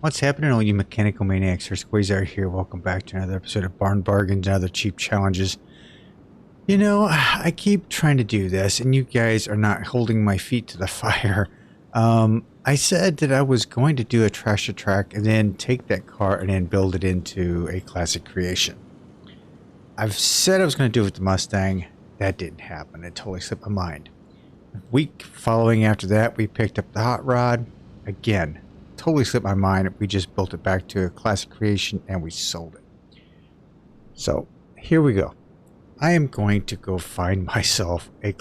What's happening, all you mechanical maniacs? Here's Quayzar here. Welcome back to another episode of Barn Bargains and other cheap challenges. You know, I keep trying to do this, and you guys are not holding my feet to the fire. I said that I was going to do a trash to track and then take that car and then build it into a classic creation. I've said I was going to do it with the Mustang. That didn't happen. It totally slipped my mind. A week following after that, we picked up the hot rod. Again, totally slipped my mind. We just built it back to a classic creation and we sold it. So here we go. I am going to go find myself a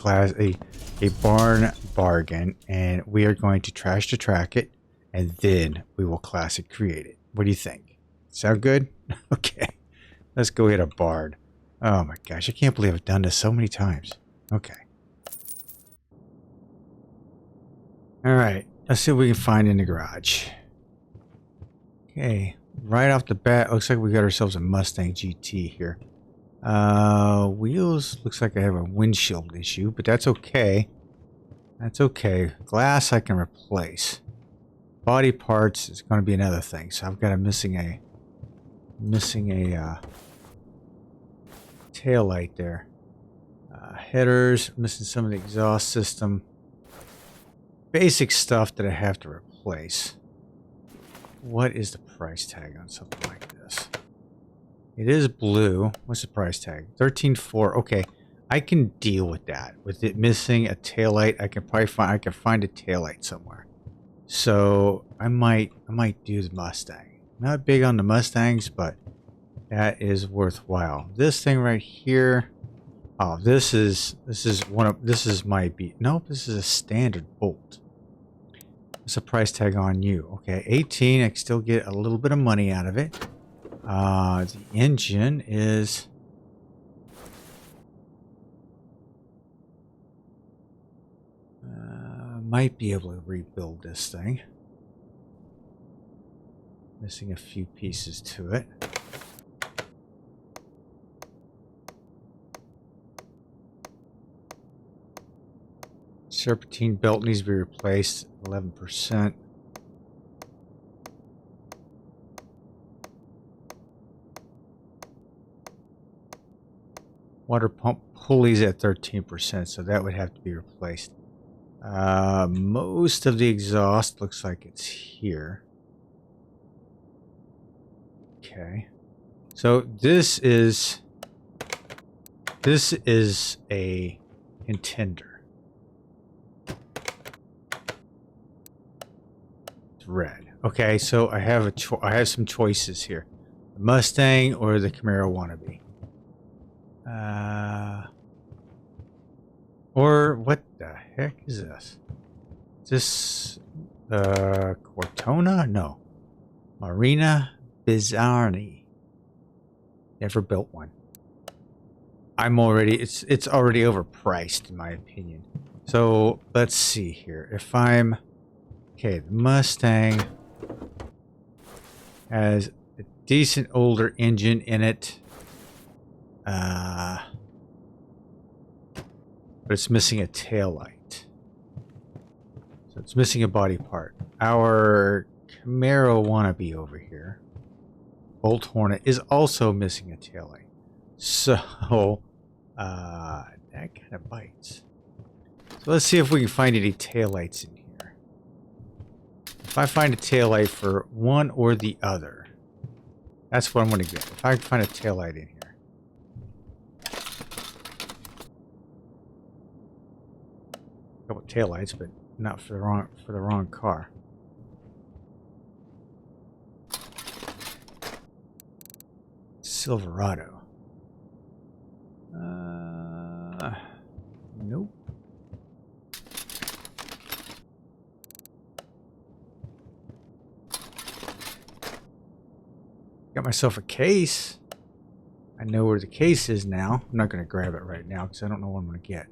barn bargain, and we are going to trash to track it, and then we will classic create it. What do you think? Sound good? Okay, let's go hit a barn. Oh my gosh, I can't believe I've done this so many times. Okay. All right, let's see what we can find in the garage. Okay, right off the bat, looks like we got ourselves a Mustang GT here. Wheels, looks like I have a windshield issue, but that's okay. That's okay. Glass I can replace. Body parts is going to be another thing. So I've got a missing a tail light there. Headers, missing some of the exhaust system. Basic stuff that I have to replace. What is the price tag on something like this? It is blue. What's the price tag? $13,400. Okay, I can deal with that. With it missing a taillight, I can probably find a taillight somewhere. So I might do the Mustang. Not big on the Mustangs, but that is worthwhile. This thing right here. Oh, this is my beat. Nope, this is a standard bolt. What's the price tag on you? Okay, 18. I can still get a little bit of money out of it. The engine is might be able to rebuild this thing. Missing a few pieces to it. Serpentine belt needs to be replaced, 11%. Water pump pulleys at 13%, so that would have to be replaced. Most of the exhaust looks like it's here. Okay. So this is a contender. It's red. Okay, so I have some choices here. The Mustang or the Camaro wannabe. Or what the heck is this? Is this Cortona? No. Marina Bizzarri. Never built one. It's already overpriced in my opinion. So let's see here. Okay, the Mustang has a decent older engine in it. But it's missing a tail light. So it's missing a body part. Our Camaro wannabe over here, Bolt Hornet, is also missing a tail light. So that kind of bites. So let's see if we can find any tail lights in here. If I find a tail light for one or the other, that's what I'm going to get. If I can find a tail light in here. A couple taillights, but not for the wrong car. Silverado. Nope. Got myself a case. I know where the case is now. I'm not going to grab it right now because I don't know what I'm going to get.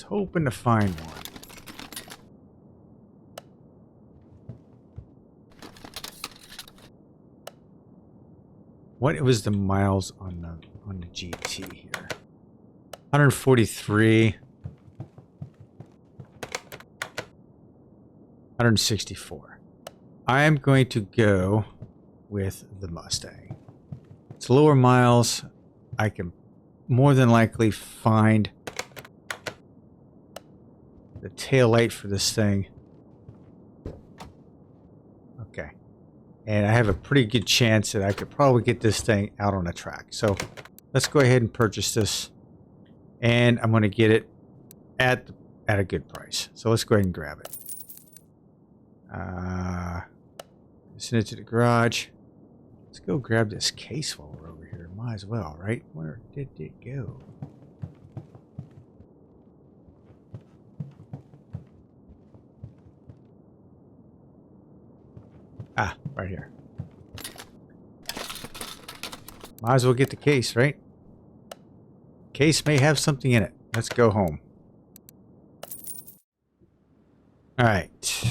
Hoping to find one. What was the miles on the GT here? 143. 164. I'm going to go with the Mustang. It's lower miles. I can more than likely find the tail light for this thing. Okay. And I have a pretty good chance that I could probably get this thing out on a track. So let's go ahead and purchase this. And I'm going to get it at a good price. So let's go ahead and grab it. Send it to the garage. Let's go grab this case while we're over here. Might as well, right? Where did it go? Ah, right here. Might as well get the case, right? Case may have something in it. Let's go home. Alright.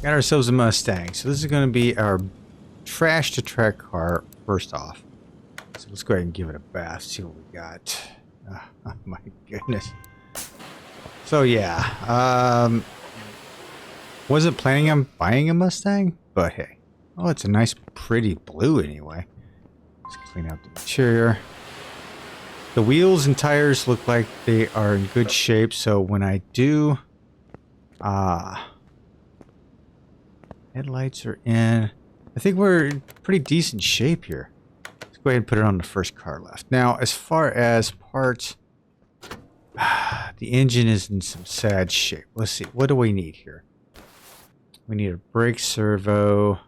Got ourselves a Mustang. So this is going to be our trash to track car first off. So let's go ahead and give it a bath. See what we got. Oh my goodness. So yeah. Wasn't planning on buying a Mustang, but hey. Oh, it's a nice pretty blue anyway. Let's clean out the interior. The wheels and tires look like they are in good shape, so when I do headlights are in. I think we're in pretty decent shape here. Let's go ahead and put it on the first car left. Now, as far as parts, the engine is in some sad shape. Let's see. What do we need here? We need a brake servo.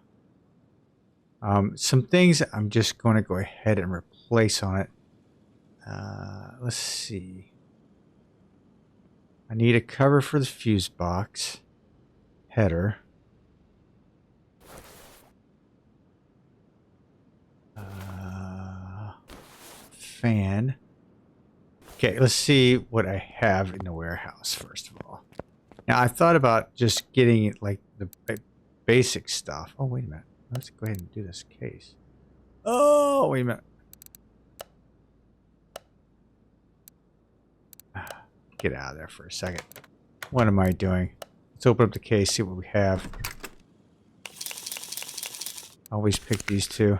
Some things I'm just going to go ahead and replace on it. Let's see. I need a cover for the fuse box. Header. Fan. Okay, let's see what I have in the warehouse first of all. Now, I thought about just getting it like the basic stuff. Oh, wait a minute. Let's go ahead and do this case. Oh, wait a minute. Get out of there for a second. What am I doing? Let's open up the case, see what we have. Always pick these two.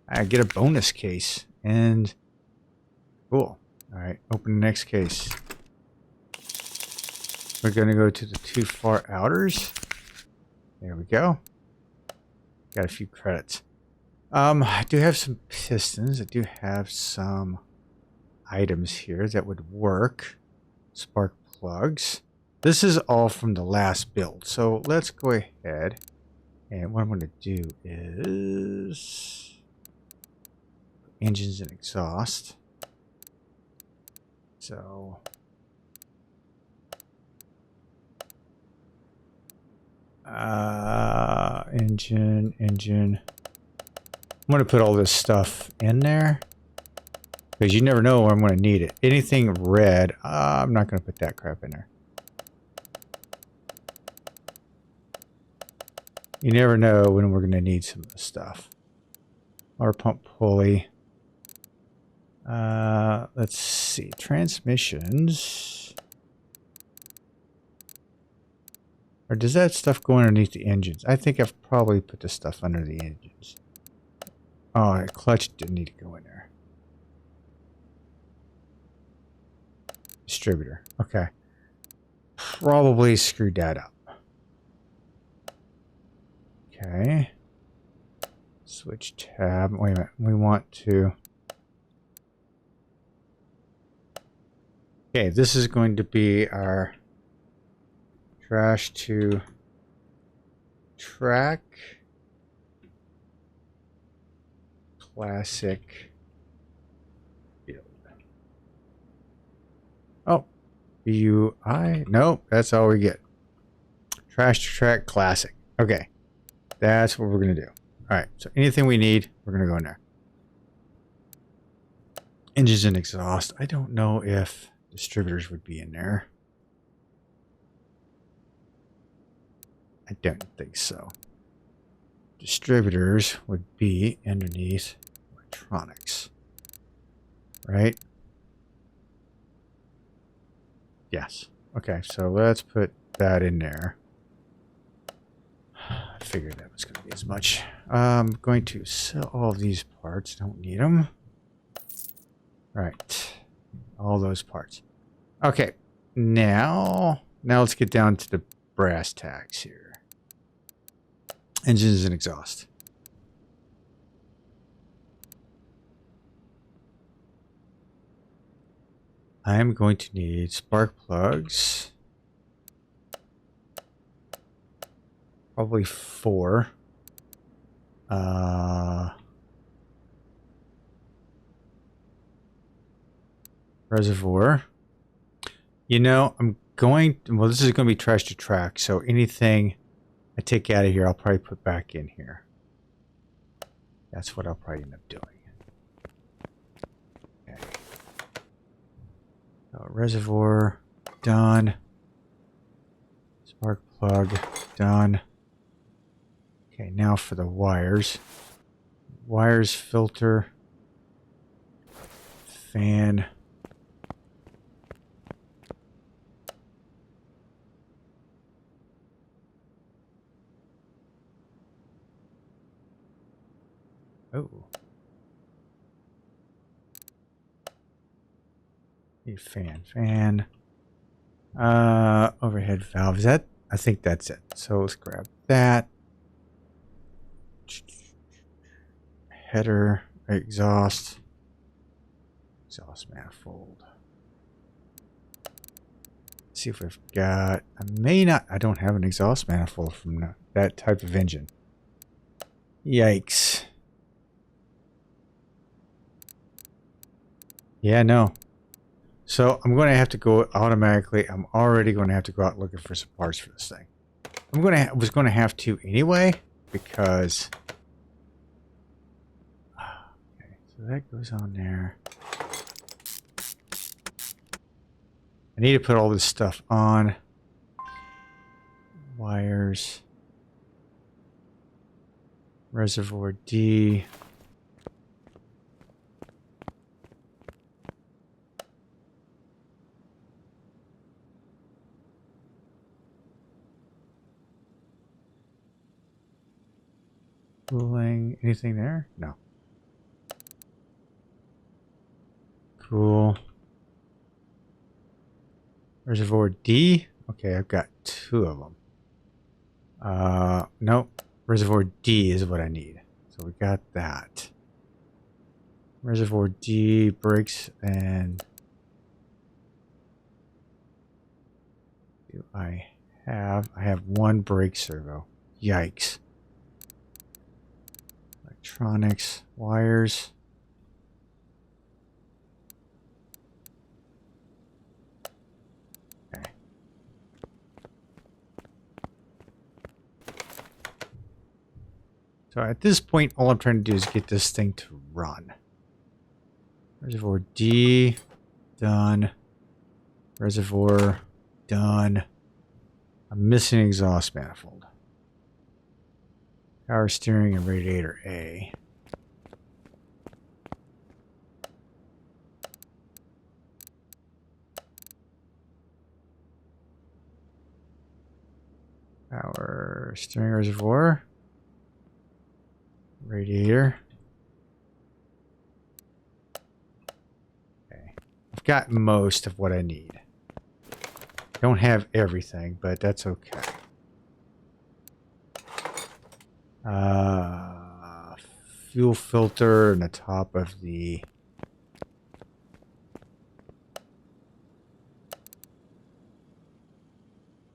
I get a bonus case. And cool. Alright, open the next case. We're going to go to the two far outers. There we go. Got a few credits. I do have some pistons. I do have some items here that would work. Spark plugs. This is all from the last build. So let's go ahead. And what I'm going to do is engines and exhaust. So engine. I'm going to put all this stuff in there because you never know where I'm going to need it. Anything red, I'm not going to put that crap in there. You never know when we're going to need some of this stuff. Water pump pulley. Let's see. Transmissions. Or does that stuff go underneath the engines? I think I've probably put the stuff under the engines. Oh, the clutch didn't need to go in there. Distributor. Okay. Probably screwed that up. Okay. Switch tab. Wait a minute. We want to... Okay, this is going to be our trash to track classic build. Oh, UI? No, that's all we get. Trash to track classic. Okay, that's what we're going to do. All right, so anything we need, we're going to go in there. Engines and exhaust. I don't know if distributors would be in there. I don't think so. Distributors would be underneath electronics. Right? Yes. Okay, so let's put that in there. figured that was going to be as much. I'm going to sell all these parts. Don't need them. Right. All those parts. Okay. Now let's get down to the brass tacks here. Engines and exhaust. I'm going to need spark plugs. Probably 4. Reservoir. You know, well, this is going to be trash to track, so anything I take out of here, I'll probably put back in here. That's what I'll probably end up doing. Okay. So, reservoir, done. Spark plug, done. Okay, now for the wires. Wires, filter, fan. Oh. Need fan. Overhead valve. Is that? I think that's it. So let's grab that. Header, exhaust manifold. Let's see if we've got. I don't have an exhaust manifold from that type of engine. Yikes. Yeah, no. So I'm going to have to go automatically. I'm already going to have to go out looking for some parts for this thing. I was going to have to anyway because. Okay, so that goes on there. I need to put all this stuff on. Wires. Reservoir D. Cooling. Anything there? No. Cool. Reservoir D. Okay, I've got 2 of them. Nope. Reservoir D is what I need. So we got that. Reservoir D, brakes, and do I have 1 brake servo. Yikes. Electronics, wires. Okay. So at this point, all I'm trying to do is get this thing to run. Reservoir D, done. Reservoir, done. I'm missing exhaust manifold. Power steering and radiator A. Power steering reservoir. Radiator. Okay. I've got most of what I need. Don't have everything, but that's okay. Fuel filter in the top of the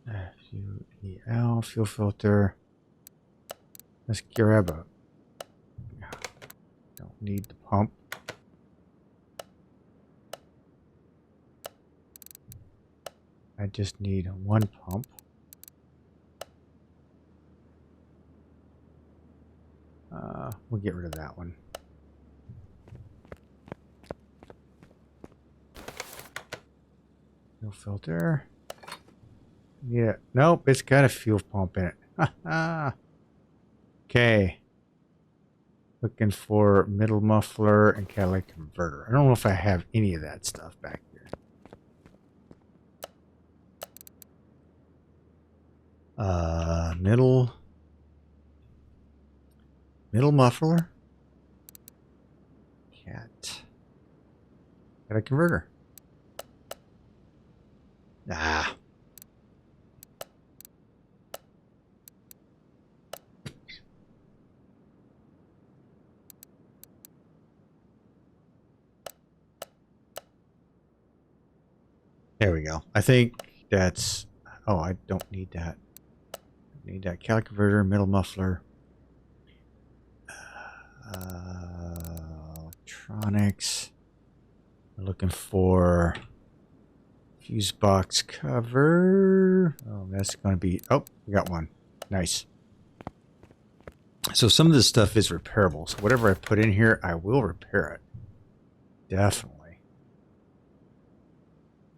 FUEL fuel filter. Let's grab a. Don't need the pump. I just need 1 pump. We'll get rid of that one. Fuel filter. Yeah. Nope, it's got a fuel pump in it. Okay. Looking for middle muffler and catalytic converter. I don't know if I have any of that stuff back here. Middle. Middle muffler. Cat. Got a converter. Ah. There we go. I think that's... Oh, I don't need that. I need that cat converter, middle muffler. Electronics. We're looking for fuse box cover. Oh, that's going to be... Oh, we got one. Nice. So some of this stuff is repairable. So whatever I put in here, I will repair it. Definitely.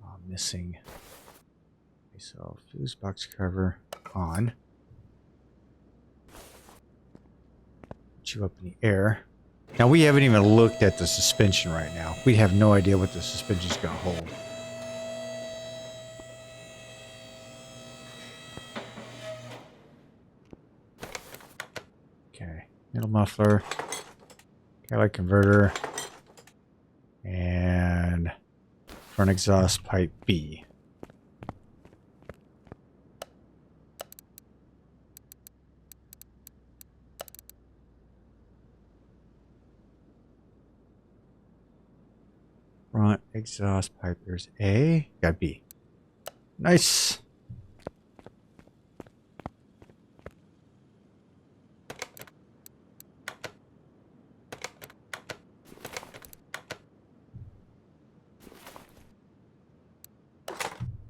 Oh, I'm missing. Okay, so fuse box cover on. Put you up in the air. Now we haven't even looked at the suspension right now. We have no idea what the suspension is going to hold. Okay, middle muffler, catalytic converter, and front exhaust pipe B. Front exhaust pipe, there's A, got B. Nice.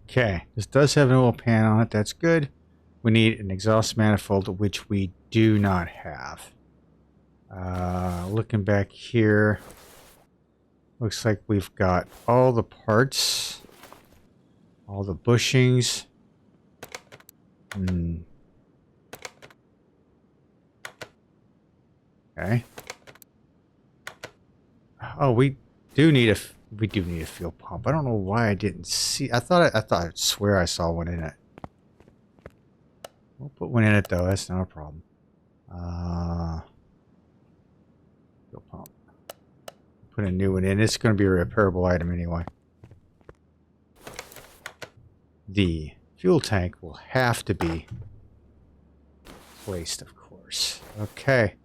Okay, this does have an oil pan on it. That's good. We need an exhaust manifold, which we do not have. Looking back here, looks like we've got all the parts, all the bushings. Okay. Oh, we do need a fuel pump. I don't know why I didn't see. I'd swear I saw one in it. We'll put one in it though. That's not a problem. Fuel pump. Put a new one in. It's going to be a repairable item anyway. The fuel tank will have to be placed, of course. Okay.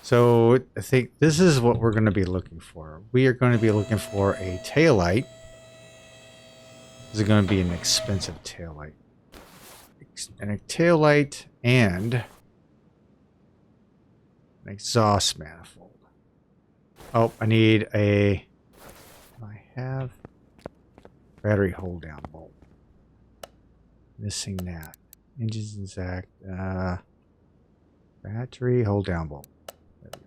So I think this is what we're going to be looking for. We are going to be looking for a taillight. This is going to be an expensive taillight. And a taillight and an exhaust manifold. Oh, I need a... I have battery hold down bolt. Missing that. Engines intact. Battery hold down bolt. There we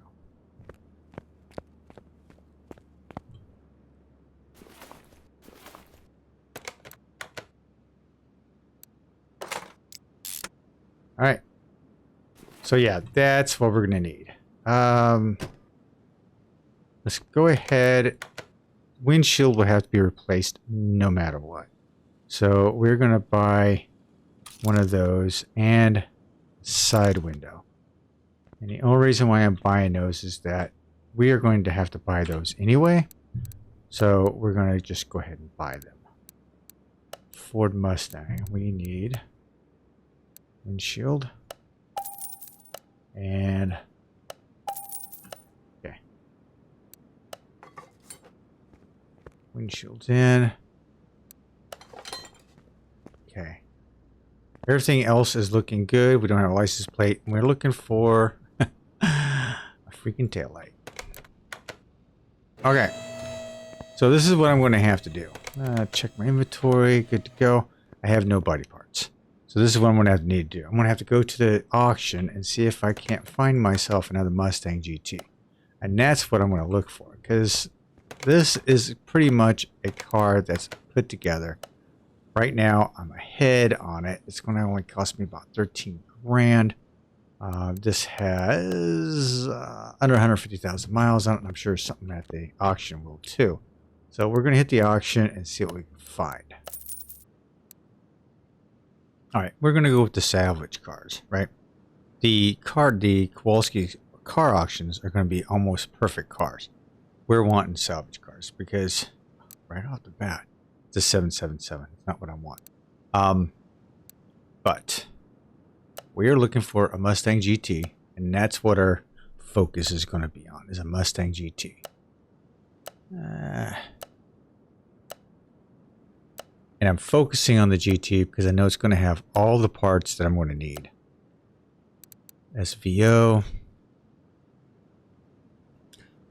go. All right. So yeah, that's what we're going to need. Let's go ahead. Windshield will have to be replaced no matter what. So we're going to buy one of those and side window. And the only reason why I'm buying those is that we are going to have to buy those anyway. So we're going to just go ahead and buy them. Ford Mustang. We need windshield. And okay. Windshield's in. Okay. Everything else is looking good. We don't have a license plate. We're looking for a freaking taillight. Okay. So this is what I'm going to have to do. Check my inventory. Good to go. I have no body parts. So this is what I'm going to have to need to do. I'm going to have to go to the auction and see if I can't find myself another Mustang GT. And that's what I'm going to look for. Because this is pretty much a car that's put together. Right now, I'm ahead on it. It's going to only cost me about 13 grand. This has under 150,000 miles on it. And I'm sure something at the auction will too. So we're going to hit the auction and see what we can find. All right, we're going to go with the salvage cars, right? The Kowalski car auctions are going to be almost perfect cars. We're wanting salvage cars because right off the bat, it's a 777. It's not what I want. But we are looking for a Mustang GT, and that's what our focus is going to be on, is a Mustang GT. And I'm focusing on the GT because I know it's going to have all the parts that I'm going to need. SVO.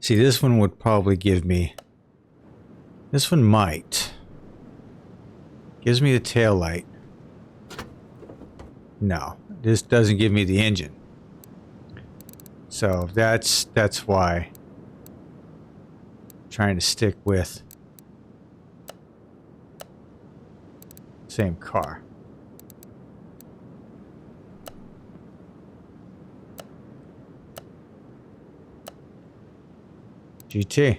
See, this one would probably give me... This one might. Gives me the tail light. No, this doesn't give me the engine. So that's why I'm trying to stick with same car. GT.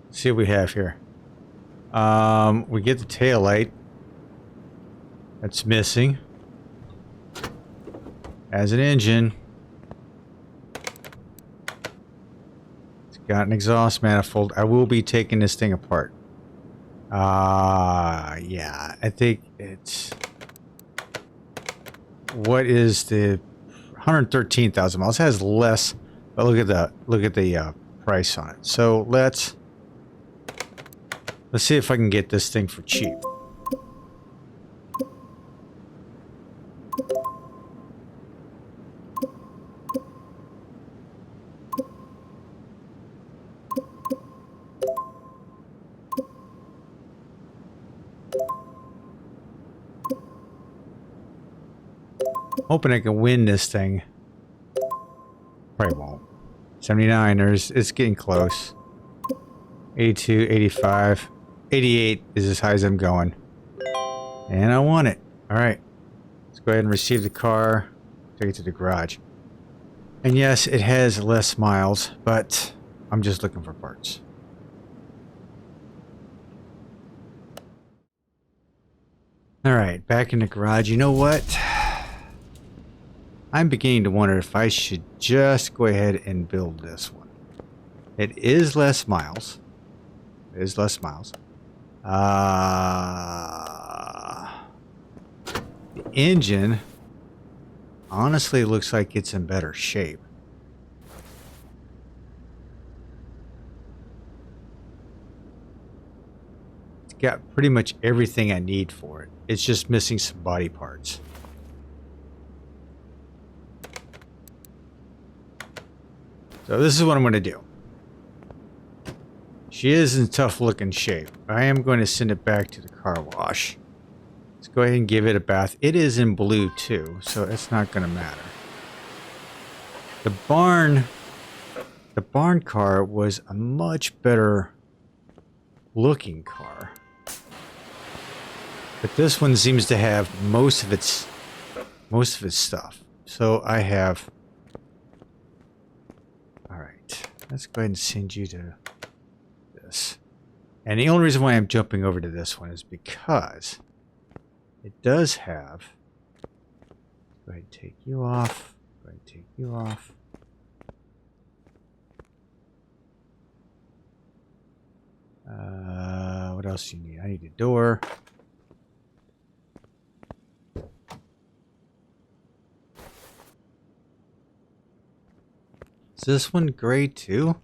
Let's see what we have here. We get the tail light. That's missing. As an engine. It's got an exhaust manifold. I will be taking this thing apart. Yeah, I think it's... What is the 113,000 miles? It has less, but look at the price on it. So let's see if I can get this thing for cheap. Hoping I can win this thing. Probably won't. 79, it's getting close. 82, 85, 88 is as high as I'm going. And I want it. Alright. Let's go ahead and receive the car. Take it to the garage. And yes, it has less miles, but I'm just looking for parts. Alright, back in the garage. You know what? I'm beginning to wonder if I should just go ahead and build this one. It is less miles. It is less miles. The engine honestly looks like it's in better shape. It's got pretty much everything I need for it. It's just missing some body parts. So this is what I'm going to do. She is in tough looking shape. I am going to send it back to the car wash. Let's go ahead and give it a bath. It is in blue too, so it's not going to matter. The barn car was a much better looking car. But this one seems to have most of its stuff. So I have... Alright, let's go ahead and send you to this. And the only reason why I'm jumping over to this one is because it does have... Go ahead and take you off. Go ahead and take you off. What else do you need? I need a door. Is this one gray too?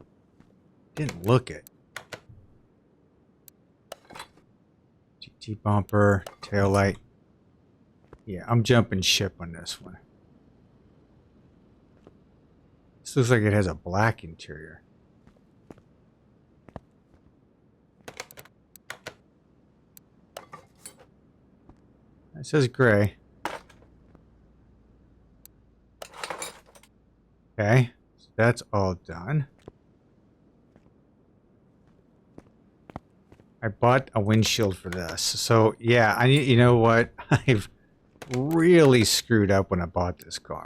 Didn't look it. GT bumper, tail light. Yeah, I'm jumping ship on this one. This looks like it has a black interior. It says gray. Okay, so that's all done. I bought a windshield for this. So yeah, you know what? I've really screwed up when I bought this car.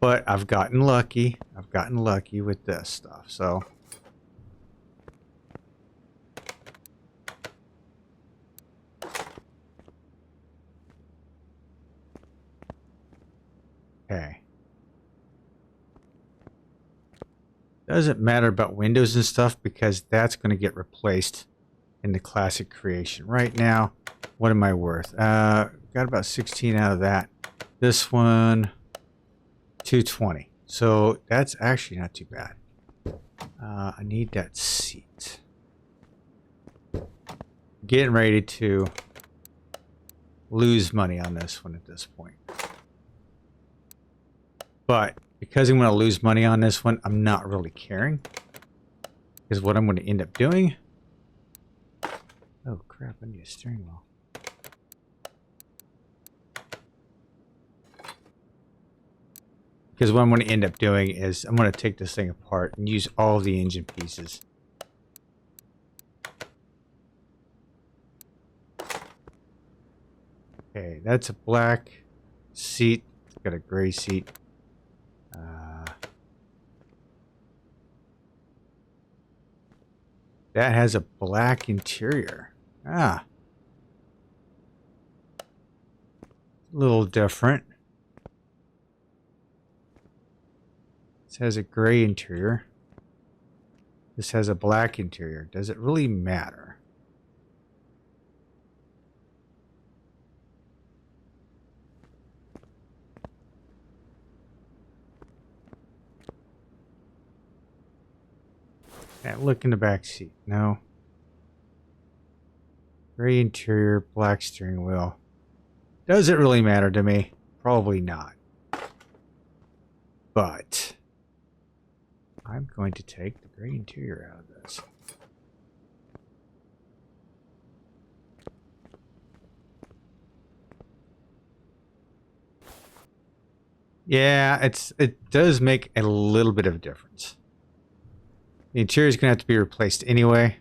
But I've gotten lucky. I've gotten lucky with this stuff. So okay. Doesn't matter about windows and stuff because that's going to get replaced in the classic creation. Right now, what am I worth? Got about 16 out of that. This one, 220. So that's actually not too bad. I need that seat. Getting ready to lose money on this one at this point. But because I'm going to lose money on this one, I'm not really caring. Because what I'm going to end up doing... Oh crap, I need a steering wheel. Because what I'm going to end up doing is I'm going to take this thing apart and use all of the engine pieces. Okay, that's a black seat. It's got a gray seat. That has a black interior. Ah. A little different. This has a gray interior. This has a black interior. Does it really matter? Can't look in the back seat. No. Gray interior, black steering wheel. Does it really matter to me? Probably not. But I'm going to take the gray interior out of this. Yeah, it does make a little bit of a difference. The interior is going to have to be replaced anyway.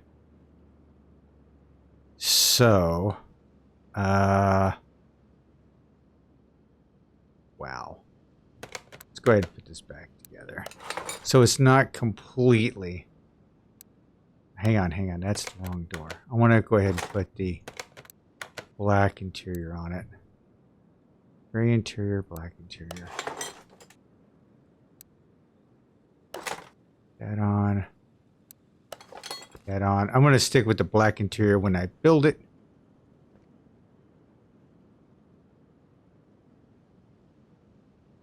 So, wow. Let's go ahead and put this back together. So it's not completely... Hang on. That's the wrong door. I want to go ahead and put the black interior on it. Gray interior, black interior. That on. That on. I'm going to stick with the black interior when I build it.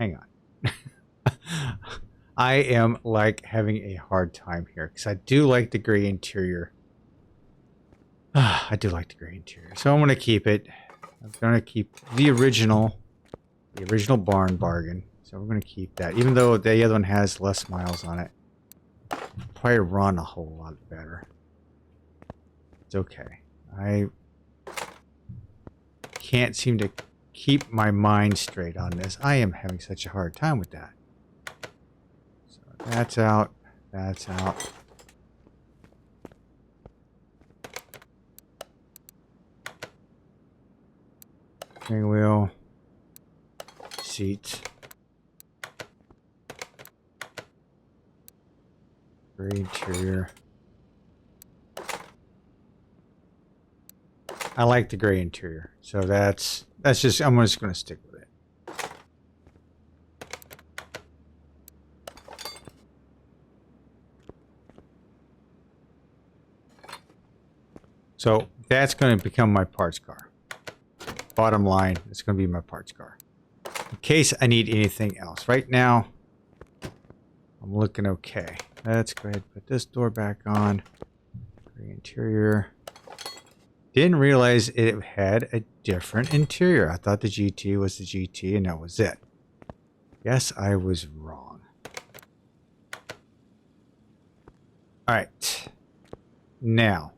Hang on. I am like having a hard time here because I do like the gray interior. I do like the gray interior. So I'm going to keep it. I'm going to keep the original barn bargain. So we're going to keep that. Even though the other one has less miles on it. Probably run a whole lot better. It's okay. I can't seem to keep my mind straight on this. I am having such a hard time with that. So that's out. That's out. Steering wheel. Seats. Gray interior. I like the gray interior, so that's just, I'm just going to stick with it. So that's going to become my parts car. Bottom line, it's going to be my parts car. In case I need anything else. Right now, I'm looking okay. Let's go ahead and put this door back on. Gray interior. Didn't realize it had a different interior. I thought the GT was the GT and that was it. Yes, I was wrong. Alright. Now.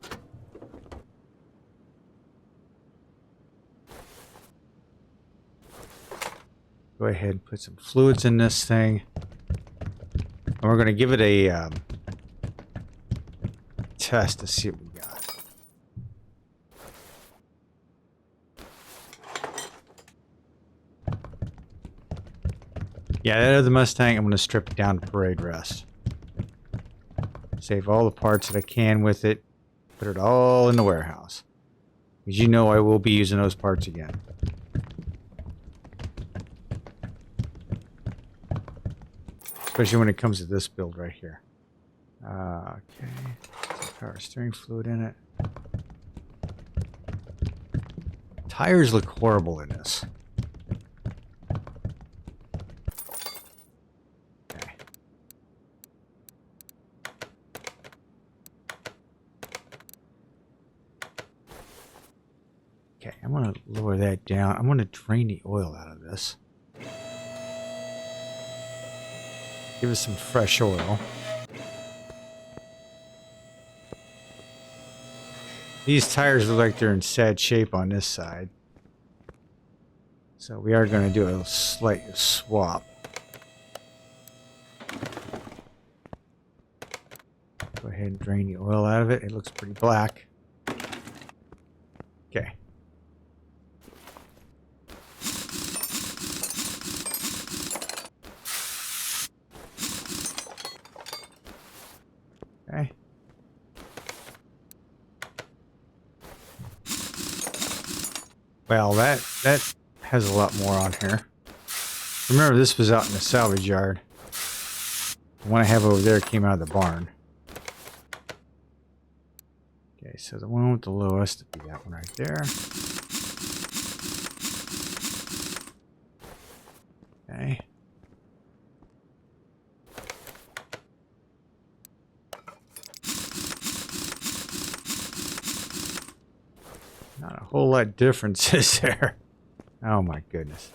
Go ahead and put some fluids in this thing. And we're going to give it a test to see what we got. Yeah, that other Mustang, I'm going to strip it down to parade rest. Save all the parts that I can with it. Put it all in the warehouse. Because you know I will be using those parts again. Especially when it comes to this build right here. Okay. Power steering fluid in it. Tires look horrible in this. Okay. Okay, I'm going to lower that down. I'm going to drain the oil out of this. Give us some fresh oil. These tires look like they're in sad shape on this side. So we are going to do a slight swap. Go ahead and drain the oil out of it. It looks pretty black. Okay. Okay. Well, that has a lot more on here. Remember, this was out in the salvage yard. The one I have over there came out of the barn. Okay, so the one with the lowest would be that one right there. Okay. Not a whole lot of differences there. Oh my goodness.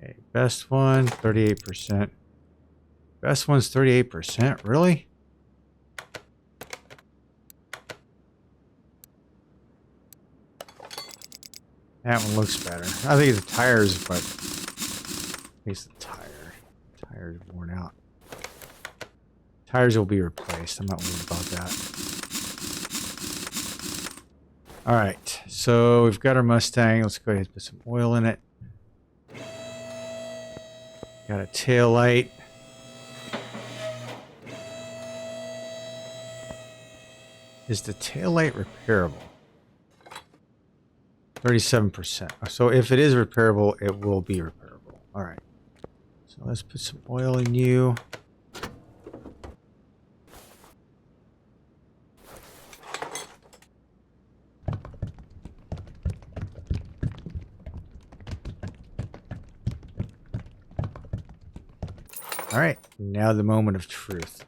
Okay, best one, 38%. Best one's 38%, really? That one looks better. I think it's the tires, but at least the tire's worn out. Tires will be replaced. I'm not worried about that. All right, so we've got our Mustang. Let's go ahead and put some oil in it. Got a tail light. Is the tail light repairable? 37%. So if it is repairable, it will be repairable. All right. So let's put some oil in you. All right. Now the moment of truth.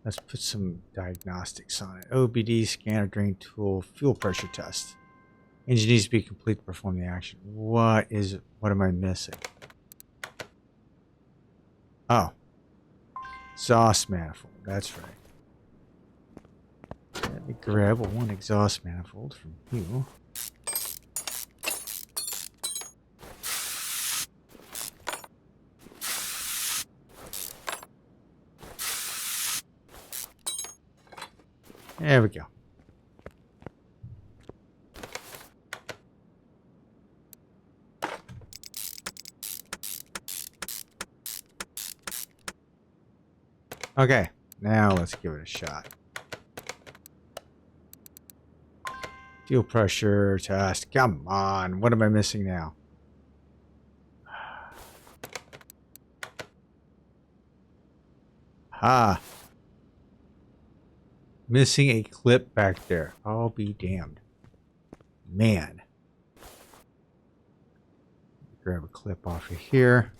Let's put some diagnostics on it. OBD, scanner, drain tool, fuel pressure test. Engine needs to be complete to perform the action. What am I missing? Oh. Exhaust manifold. That's right. Let me grab one exhaust manifold from you. There we go. Okay, now let's give it a shot. Fuel pressure test. Come on. What am I missing now? Ah. Missing a clip back there. I'll be damned. Man. Grab a clip off of here.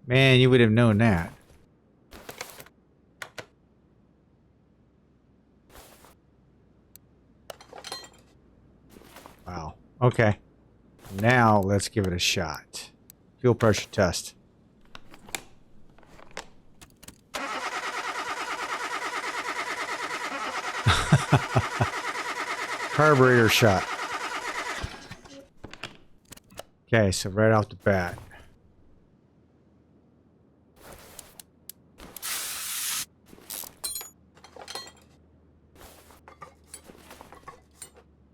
Man, you would have known that. Wow. Okay. Now let's give it a shot. Fuel pressure test. Carburetor shot. Okay, so right off the bat.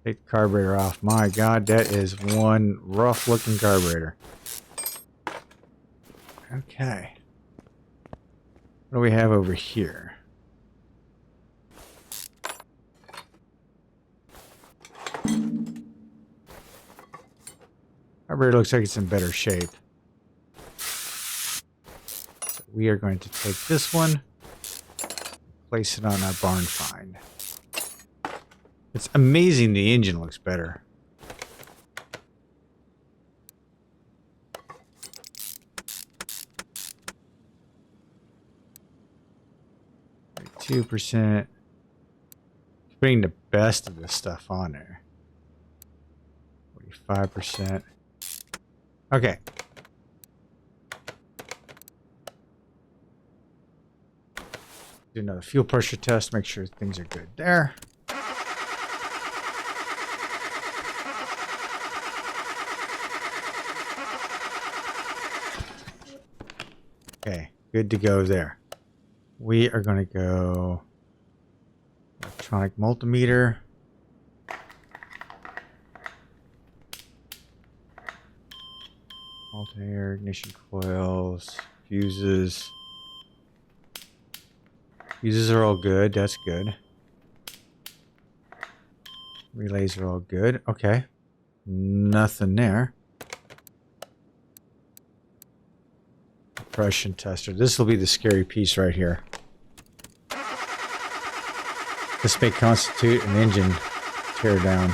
Take the carburetor off. My God, that is one rough looking carburetor. Okay. What do we have over here? Carburetor looks like it's in better shape. So we are going to take this one, place it on our barn find. It's amazing the engine looks better. 2%. Putting the best of this stuff on there. 45%. Okay. Do another fuel pressure test, make sure things are good there. Okay, good to go there. We are going to go electronic multimeter. Alternator, ignition coils, fuses. Fuses are all good. That's good. Relays are all good. Okay. Nothing there. Compression tester. This will be the scary piece right here. This may constitute an engine teardown.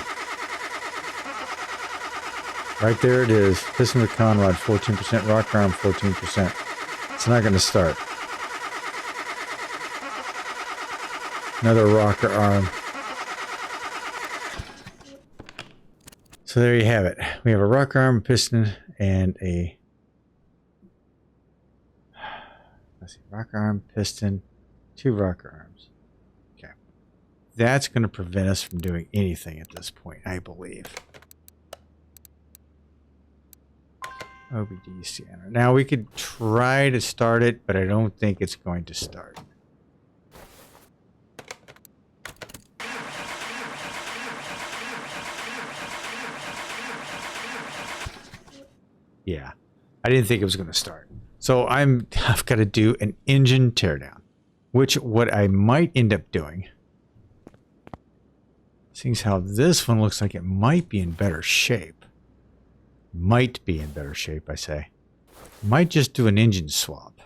Right there it is. Piston with conrod, 14%. Rocker arm, 14%. It's not going to start. Another rocker arm. So there you have it. We have a rocker arm, a piston, and a... Let's see. Rocker arm, piston, 2 rocker arms. Okay. That's going to prevent us from doing anything at this point, I believe. OBD scanner. Now we could try to start it, but I don't think it's going to start. Yeah, I didn't think it was going to start. So I've got to do an engine teardown, which what I might end up doing, seeing as how this one looks like it might be in better shape. Might be in better shape, I say. Might just do an engine swap.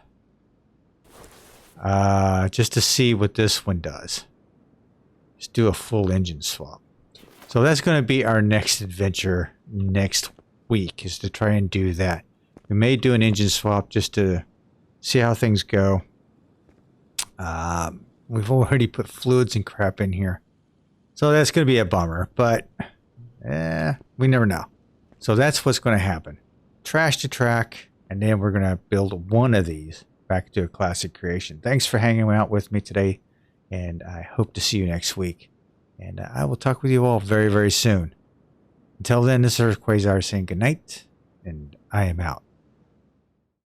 Just to see what this one does. Just do a full engine swap. So that's going to be our next adventure next week, is to try and do that. We may do an engine swap just to see how things go. We've already put fluids and crap in here. So that's going to be a bummer, but we never know. So that's what's going to happen. Trash to track, and then we're going to build one of these back to a classic creation. Thanks for hanging out with me today, and I hope to see you next week. And I will talk with you all very, very soon. Until then, this is Quayzar saying good night, and I am out.